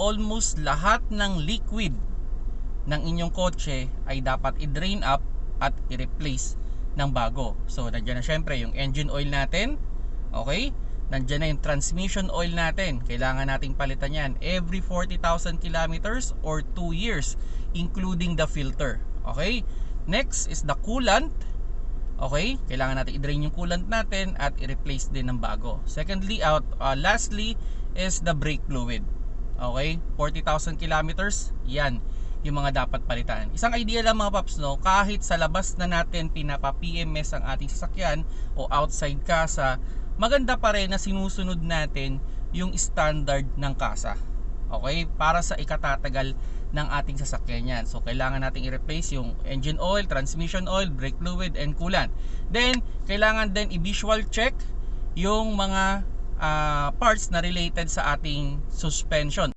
almost lahat ng liquid ng inyong kotse ay dapat i-drain up at i-replace ng bago. So nandiyan na syempre yung engine oil natin, okay? Nandiyan na yung transmission oil natin, kailangan nating palitan yan every 40,000 kilometers or 2 years, including the filter. Okay, next is the coolant. Okay, kailangan natin i-drain yung coolant natin at i-replace din ng bago. Lastly is the brake fluid. Okay, 40,000 kilometers, yan yung mga dapat palitan. Isang idea lang mga paps, no, kahit sa labas na natin pinapa-PMS ang ating sasakyan o outside kasa, maganda pa rin na sinusunod natin yung standard ng kasa. Okay, para sa ikatatagal ng ating sasakyan yan. So kailangan nating i-replace yung engine oil, transmission oil, brake fluid, and coolant. Then kailangan din i-visual check yung mga parts na related sa ating suspension.